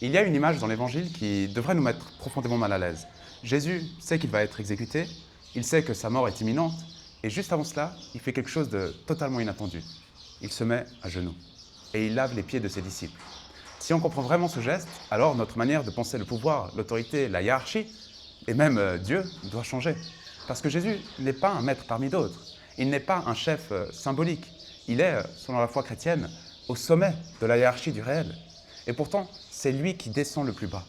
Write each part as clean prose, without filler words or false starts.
Il y a une image dans l'Évangile qui devrait nous mettre profondément mal à l'aise. Jésus sait qu'il va être exécuté, il sait que sa mort est imminente, et juste avant cela, il fait quelque chose de totalement inattendu. Il se met à genoux, et il lave les pieds de ses disciples. Si on comprend vraiment ce geste, alors notre manière de penser le pouvoir, l'autorité, la hiérarchie, et même Dieu, doit changer. Parce que Jésus n'est pas un maître parmi d'autres, il n'est pas un chef symbolique, il est, selon la foi chrétienne, au sommet de la hiérarchie du réel. Et pourtant, c'est lui qui descend le plus bas.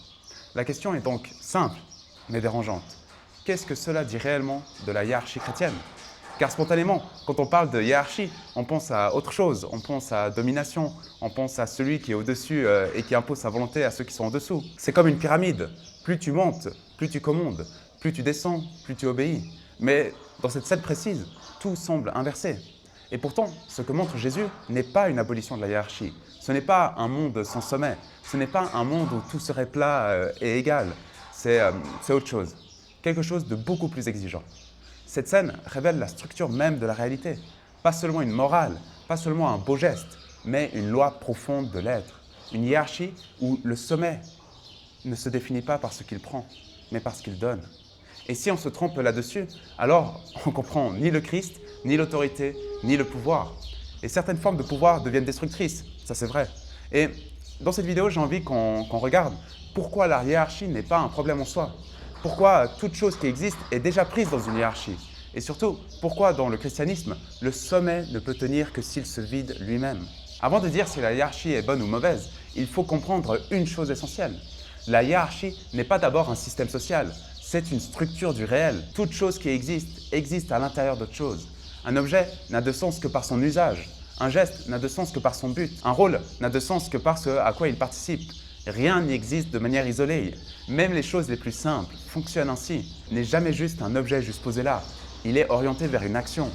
La question est donc simple, mais dérangeante. Qu'est-ce que cela dit réellement de la hiérarchie chrétienne? Car spontanément, quand on parle de hiérarchie, on pense à autre chose, on pense à domination, on pense à celui qui est au-dessus et qui impose sa volonté à ceux qui sont en dessous. C'est comme une pyramide. Plus tu montes, plus tu commandes, plus tu descends, plus tu obéis. Mais dans cette scène précise, tout semble inversé. Et pourtant, ce que montre Jésus n'est pas une abolition de la hiérarchie. Ce n'est pas un monde sans sommet. Ce n'est pas un monde où tout serait plat et égal. C'est autre chose. Quelque chose de beaucoup plus exigeant. Cette scène révèle la structure même de la réalité. Pas seulement une morale, pas seulement un beau geste, mais une loi profonde de l'être. Une hiérarchie où le sommet ne se définit pas par ce qu'il prend, mais par ce qu'il donne. Et si on se trompe là-dessus, alors on ne comprend ni le Christ, ni l'autorité, ni le pouvoir. Et certaines formes de pouvoir deviennent destructrices, ça c'est vrai. Et dans cette vidéo, j'ai envie qu'on regarde pourquoi la hiérarchie n'est pas un problème en soi. Pourquoi toute chose qui existe est déjà prise dans une hiérarchie. Et surtout, pourquoi dans le christianisme, le sommet ne peut tenir que s'il se vide lui-même. Avant de dire si la hiérarchie est bonne ou mauvaise, il faut comprendre une chose essentielle. La hiérarchie n'est pas d'abord un système social, c'est une structure du réel. Toute chose qui existe à l'intérieur d'autre chose. Un objet n'a de sens que par son usage. Un geste n'a de sens que par son but. Un rôle n'a de sens que par ce à quoi il participe. Rien n'y existe de manière isolée. Même les choses les plus simples fonctionnent ainsi. Il n'est jamais juste un objet juste posé là. Il est orienté vers une action.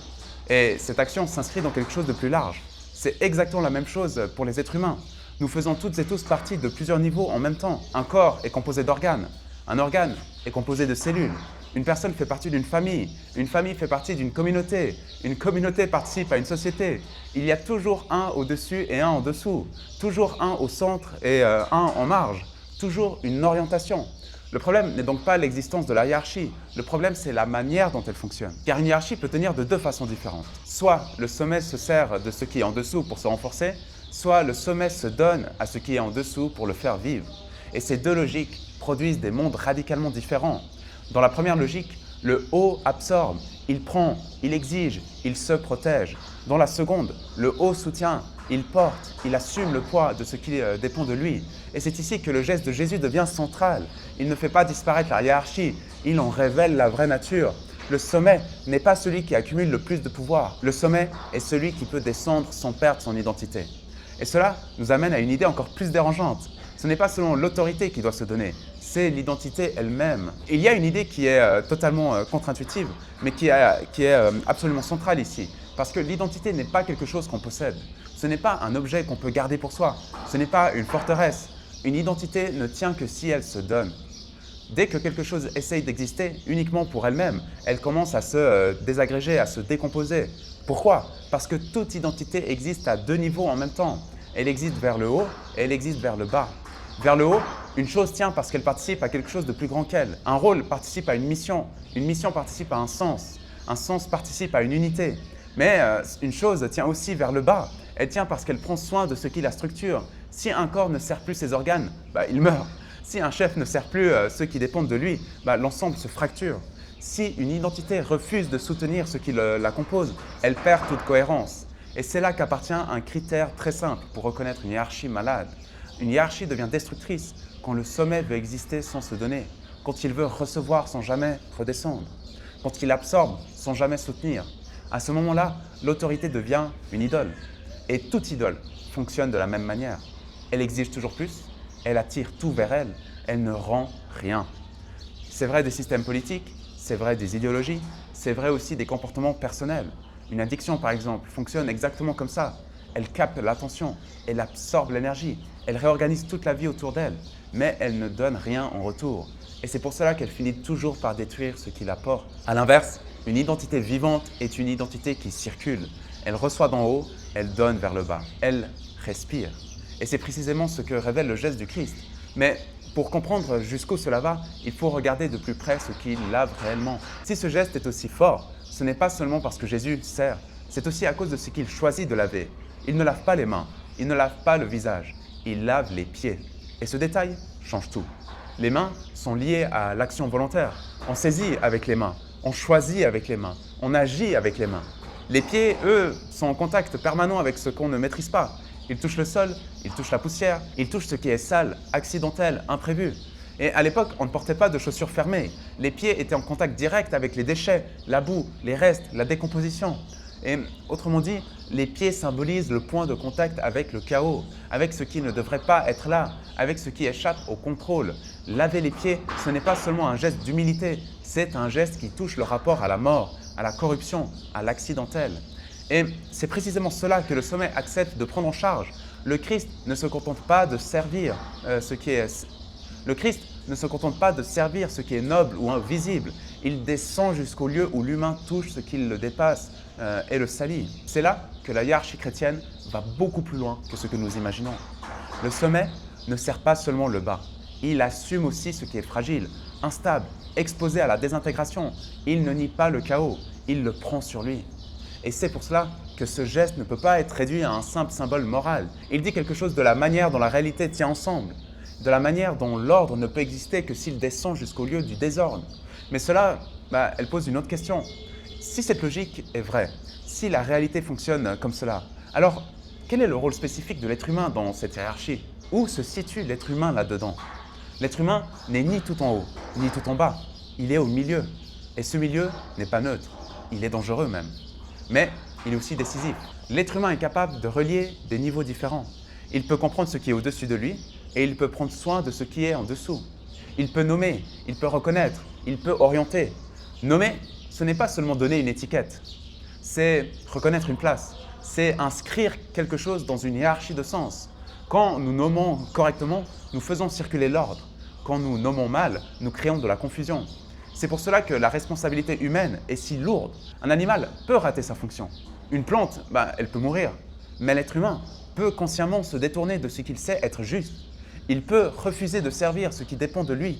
Et cette action s'inscrit dans quelque chose de plus large. C'est exactement la même chose pour les êtres humains. Nous faisons toutes et tous partie de plusieurs niveaux en même temps. Un corps est composé d'organes. Un organe est composé de cellules. Une personne fait partie d'une famille. Une famille fait partie d'une communauté. Une communauté participe à une société. Il y a toujours un au-dessus et un en dessous. Toujours un au centre et un en marge. Toujours une orientation. Le problème n'est donc pas l'existence de la hiérarchie. Le problème, c'est la manière dont elle fonctionne. Car une hiérarchie peut tenir de deux façons différentes. Soit le sommet se sert de ce qui est en dessous pour se renforcer, soit le sommet se donne à ce qui est en dessous pour le faire vivre. Et ces deux logiques produisent des mondes radicalement différents. Dans la première logique, le haut absorbe, il prend, il exige, il se protège. Dans la seconde, le haut soutient, il porte, il assume le poids de ce qui dépend de lui. Et c'est ici que le geste de Jésus devient central. Il ne fait pas disparaître la hiérarchie, il en révèle la vraie nature. Le sommet n'est pas celui qui accumule le plus de pouvoir. Le sommet est celui qui peut descendre sans perdre son identité. Et cela nous amène à une idée encore plus dérangeante. Ce n'est pas seulement l'autorité qui doit se donner, c'est l'identité elle-même. Il y a une idée qui est totalement contre-intuitive, mais qui est absolument centrale ici. Parce que l'identité n'est pas quelque chose qu'on possède. Ce n'est pas un objet qu'on peut garder pour soi. Ce n'est pas une forteresse. Une identité ne tient que si elle se donne. Dès que quelque chose essaye d'exister uniquement pour elle-même, elle commence à se désagréger, à se décomposer. Pourquoi? Parce que toute identité existe à deux niveaux en même temps. Elle existe vers le haut et elle existe vers le bas. Vers le haut, une chose tient parce qu'elle participe à quelque chose de plus grand qu'elle. Un rôle participe à une mission participe à un sens participe à une unité. Mais une chose tient aussi vers le bas. Elle tient parce qu'elle prend soin de ce qui la structure. Si un corps ne sert plus ses organes, il meurt. Si un chef ne sert plus ceux qui dépendent de lui, l'ensemble se fracture. Si une identité refuse de soutenir ce qui la compose, elle perd toute cohérence. Et c'est là qu'appartient un critère très simple pour reconnaître une hiérarchie malade. Une hiérarchie devient destructrice quand le sommet veut exister sans se donner, quand il veut recevoir sans jamais redescendre, quand il absorbe sans jamais soutenir. À ce moment-là, l'autorité devient une idole. Et toute idole fonctionne de la même manière. Elle exige toujours plus, elle attire tout vers elle, elle ne rend rien. C'est vrai des systèmes politiques, c'est vrai des idéologies, c'est vrai aussi des comportements personnels. Une addiction, par exemple, fonctionne exactement comme ça. Elle capte l'attention, elle absorbe l'énergie, elle réorganise toute la vie autour d'elle, mais elle ne donne rien en retour. Et c'est pour cela qu'elle finit toujours par détruire ce qui la porte. A l'inverse, une identité vivante est une identité qui circule. Elle reçoit d'en haut, elle donne vers le bas, elle respire. Et c'est précisément ce que révèle le geste du Christ. Mais pour comprendre jusqu'où cela va, il faut regarder de plus près ce qu'il lave réellement. Si ce geste est aussi fort, ce n'est pas seulement parce que Jésus sert, c'est aussi à cause de ce qu'il choisit de laver. Il ne lave pas les mains, il ne lave pas le visage, il lave les pieds. Et ce détail change tout. Les mains sont liées à l'action volontaire. On saisit avec les mains, on choisit avec les mains, on agit avec les mains. Les pieds, eux, sont en contact permanent avec ce qu'on ne maîtrise pas. Ils touchent le sol, ils touchent la poussière, ils touchent ce qui est sale, accidentel, imprévu. Et à l'époque, on ne portait pas de chaussures fermées. Les pieds étaient en contact direct avec les déchets, la boue, les restes, la décomposition. Et autrement dit, les pieds symbolisent le point de contact avec le chaos, avec ce qui ne devrait pas être là, avec ce qui échappe au contrôle. Laver les pieds, ce n'est pas seulement un geste d'humilité, c'est un geste qui touche le rapport à la mort, à la corruption, à l'accidentel. Et c'est précisément cela que le sommet accepte de prendre en charge. Le Christ ne se contente pas de servir ce qui est noble ou invisible. Il descend jusqu'au lieu où l'humain touche ce qui le dépasse et le salit. C'est là que la hiérarchie chrétienne va beaucoup plus loin que ce que nous imaginons. Le sommet ne sert pas seulement le bas. Il assume aussi ce qui est fragile, instable, exposé à la désintégration. Il ne nie pas le chaos, il le prend sur lui. Et c'est pour cela que ce geste ne peut pas être réduit à un simple symbole moral. Il dit quelque chose de la manière dont la réalité tient ensemble, de la manière dont l'ordre ne peut exister que s'il descend jusqu'au lieu du désordre. Mais cela, elle pose une autre question. Si cette logique est vraie, si la réalité fonctionne comme cela, alors quel est le rôle spécifique de l'être humain dans cette hiérarchie? Où se situe l'être humain là-dedans? L'être humain n'est ni tout en haut, ni tout en bas. Il est au milieu. Et ce milieu n'est pas neutre. Il est dangereux même. Mais il est aussi décisif. L'être humain est capable de relier des niveaux différents. Il peut comprendre ce qui est au-dessus de lui et il peut prendre soin de ce qui est en dessous. Il peut nommer, il peut reconnaître, il peut orienter. Nommer, ce n'est pas seulement donner une étiquette. C'est reconnaître une place. C'est inscrire quelque chose dans une hiérarchie de sens. Quand nous nommons correctement, nous faisons circuler l'ordre. Quand nous nommons mal, nous créons de la confusion. C'est pour cela que la responsabilité humaine est si lourde. Un animal peut rater sa fonction. Une plante, elle peut mourir. Mais l'être humain peut consciemment se détourner de ce qu'il sait être juste. Il peut refuser de servir ce qui dépend de lui.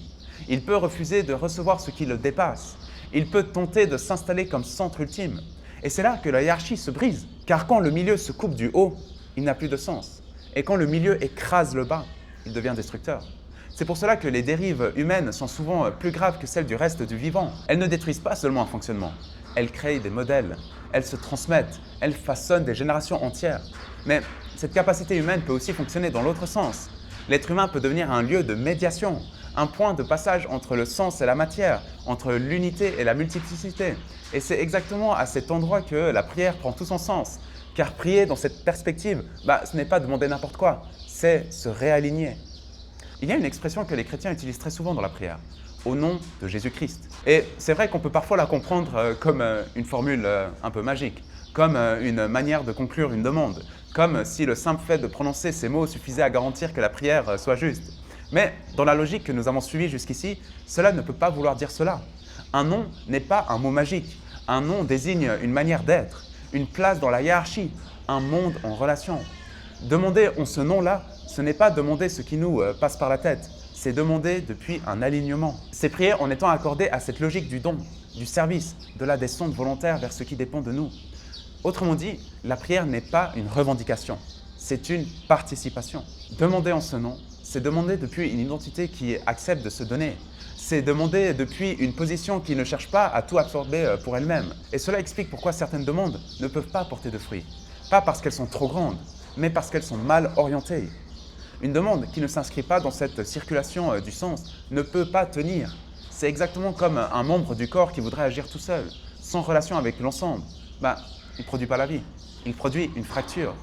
Il peut refuser de recevoir ce qui le dépasse. Il peut tenter de s'installer comme centre ultime. Et c'est là que la hiérarchie se brise. Car quand le milieu se coupe du haut, il n'a plus de sens. Et quand le milieu écrase le bas, il devient destructeur. C'est pour cela que les dérives humaines sont souvent plus graves que celles du reste du vivant. Elles ne détruisent pas seulement un fonctionnement, elles créent des modèles, elles se transmettent, elles façonnent des générations entières. Mais cette capacité humaine peut aussi fonctionner dans l'autre sens. L'être humain peut devenir un lieu de médiation, un point de passage entre le sens et la matière, entre l'unité et la multiplicité. Et c'est exactement à cet endroit que la prière prend tout son sens. Car prier dans cette perspective, ce n'est pas demander n'importe quoi, c'est se réaligner. Il y a une expression que les chrétiens utilisent très souvent dans la prière, au nom de Jésus-Christ. Et c'est vrai qu'on peut parfois la comprendre comme une formule un peu magique, comme une manière de conclure une demande, comme si le simple fait de prononcer ces mots suffisait à garantir que la prière soit juste. Mais dans la logique que nous avons suivie jusqu'ici, cela ne peut pas vouloir dire cela. Un nom n'est pas un mot magique. Un nom désigne une manière d'être, une place dans la hiérarchie, un monde en relation. Demander en ce nom-là, ce n'est pas demander ce qui nous passe par la tête, c'est demander depuis un alignement. C'est prier en étant accordé à cette logique du don, du service, de la descente volontaire vers ce qui dépend de nous. Autrement dit, la prière n'est pas une revendication, c'est une participation. Demander en ce nom, c'est demander depuis une identité qui accepte de se donner. C'est demander depuis une position qui ne cherche pas à tout absorber pour elle-même. Et cela explique pourquoi certaines demandes ne peuvent pas porter de fruits. Pas parce qu'elles sont trop grandes, mais parce qu'elles sont mal orientées. Une demande qui ne s'inscrit pas dans cette circulation du sens ne peut pas tenir. C'est exactement comme un membre du corps qui voudrait agir tout seul, sans relation avec l'ensemble. Il ne produit pas la vie, il produit une fracture.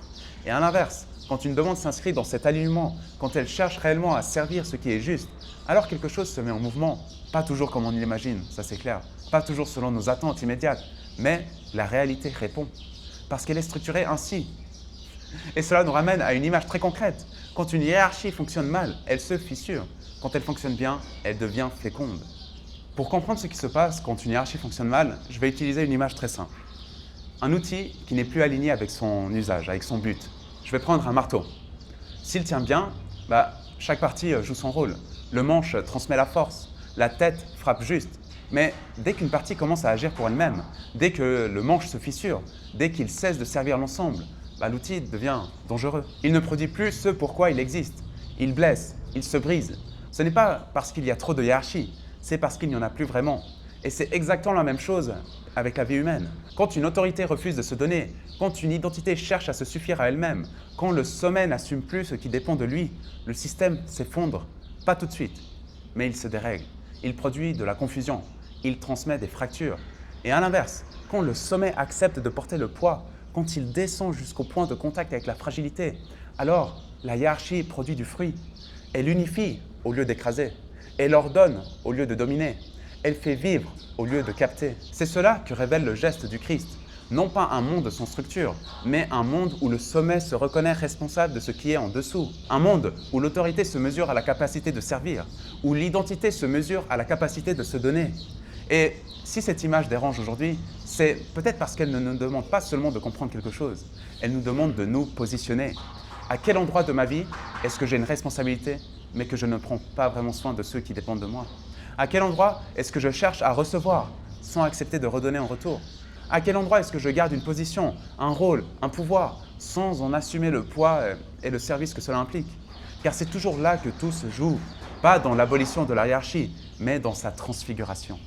Et à l'inverse, quand une demande s'inscrit dans cet alignement, quand elle cherche réellement à servir ce qui est juste, alors quelque chose se met en mouvement, pas toujours comme on l'imagine, ça c'est clair, pas toujours selon nos attentes immédiates, mais la réalité répond, parce qu'elle est structurée ainsi. Et cela nous ramène à une image très concrète. Quand une hiérarchie fonctionne mal, elle se fissure. Quand elle fonctionne bien, elle devient féconde. Pour comprendre ce qui se passe quand une hiérarchie fonctionne mal, je vais utiliser une image très simple. Un outil qui n'est plus aligné avec son usage, avec son but. Je vais prendre un marteau. S'il tient bien, Chaque partie joue son rôle. Le manche transmet la force, la tête frappe juste. Mais dès qu'une partie commence à agir pour elle-même, dès que le manche se fissure, dès qu'il cesse de servir l'ensemble, l'outil devient dangereux. Il ne produit plus ce pourquoi il existe. Il blesse, il se brise. Ce n'est pas parce qu'il y a trop de hiérarchie, c'est parce qu'il n'y en a plus vraiment. Et c'est exactement la même chose avec la vie humaine. Quand une autorité refuse de se donner, quand une identité cherche à se suffire à elle-même, quand le sommet n'assume plus ce qui dépend de lui, le système s'effondre. Pas tout de suite, mais il se dérègle. Il produit de la confusion, il transmet des fractures. Et à l'inverse, quand le sommet accepte de porter le poids, quand il descend jusqu'au point de contact avec la fragilité, alors la hiérarchie produit du fruit. Elle unifie au lieu d'écraser. Elle ordonne au lieu de dominer. Elle fait vivre au lieu de capter. C'est cela que révèle le geste du Christ. Non pas un monde sans structure, mais un monde où le sommet se reconnaît responsable de ce qui est en dessous. Un monde où l'autorité se mesure à la capacité de servir, où l'identité se mesure à la capacité de se donner. Et si cette image dérange aujourd'hui, c'est peut-être parce qu'elle ne nous demande pas seulement de comprendre quelque chose, elle nous demande de nous positionner. À quel endroit de ma vie est-ce que j'ai une responsabilité, mais que je ne prends pas vraiment soin de ceux qui dépendent de moi? À quel endroit est-ce que je cherche à recevoir sans accepter de redonner en retour? À quel endroit est-ce que je garde une position, un rôle, un pouvoir, sans en assumer le poids et le service que cela implique? Car c'est toujours là que tout se joue, pas dans l'abolition de la hiérarchie, mais dans sa transfiguration.